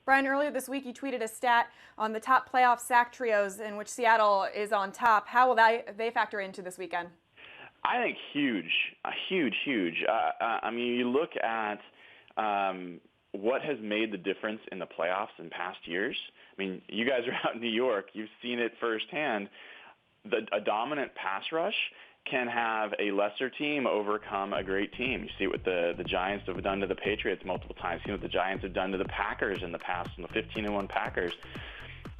Brian, earlier this week you tweeted a stat on the top playoff sack trios in which Seattle is on top. How will they factor into this weekend? I think huge. I mean, you look at what has made the difference in the playoffs in past years. I mean, you guys are out in New York. You've seen it firsthand. A dominant pass rush can have a lesser team overcome a great team. You see what the Giants have done to the Patriots multiple times. You see what the Giants have done to the Packers in the past, in the 15-1 Packers.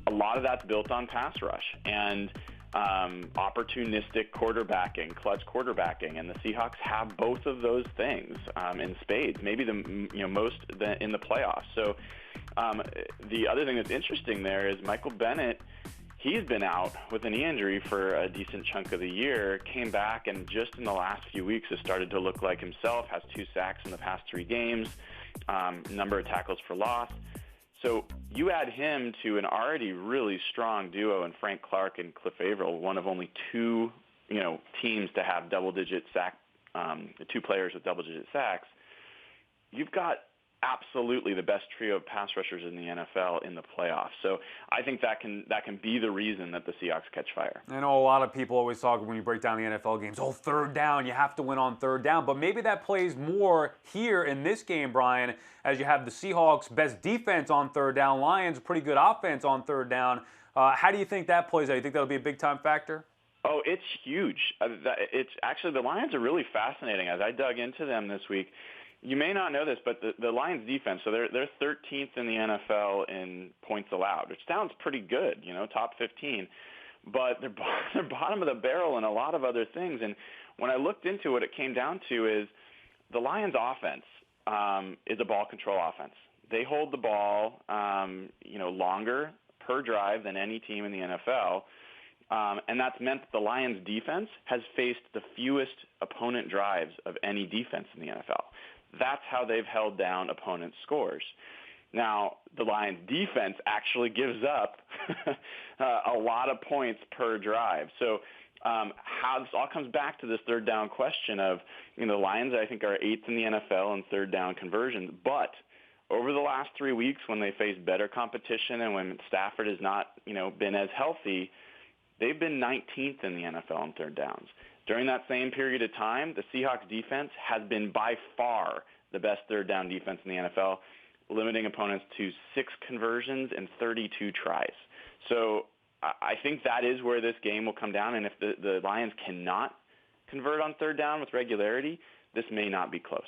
A lot of that's built on pass rush and opportunistic quarterbacking, clutch quarterbacking, and the Seahawks have both of those things in spades. Maybe most in the playoffs. So the other thing that's interesting there is Michael Bennett. He's been out with a knee injury for a decent chunk of the year, came back, and just in the last few weeks has started to look like himself, has 2 sacks in the past 3 games, number of tackles for loss. So you add him to an already really strong duo in Frank Clark and Avril, one of only 2 teams to have double-digit sack, 2 players with double-digit sacks. You've got absolutely the best trio of pass rushers in the NFL in the playoffs. So I think that can be the reason that the Seahawks catch fire. I know a lot of people always talk when you break down the NFL games, oh, third down, you have to win on third down. But maybe that plays more here in this game, Brian, as you have the Seahawks' best defense on third down, Lions' pretty good offense on third down. How do you think that plays out? You think that'll be a big-time factor? Oh, it's huge. It's actually, the Lions are really fascinating. As I dug into them this week, you may not know this, but the Lions defense, so they're 13th in the NFL in points allowed, which sounds pretty good, top 15. But they're bottom of the barrel in a lot of other things. And when I looked into what it came down to is the Lions offense is a ball control offense. They hold the ball, longer per drive than any team in the NFL. And that's meant that the Lions defense has faced the fewest opponent drives of any defense in the NFL. That's how they've held down opponents' scores. Now, the Lions' defense actually gives up a lot of points per drive. So how this all comes back to this third down question of, the Lions, I think, are 8th in the NFL in third down conversions. But over the last 3 weeks when they face better competition and when Stafford has not, been as healthy, they've been 19th in the NFL in third downs. During that same period of time, the Seahawks defense has been by far the best third down defense in the NFL, limiting opponents to 6 conversions and 32 tries. So I think that is where this game will come down, and if the Lions cannot convert on third down with regularity, this may not be close.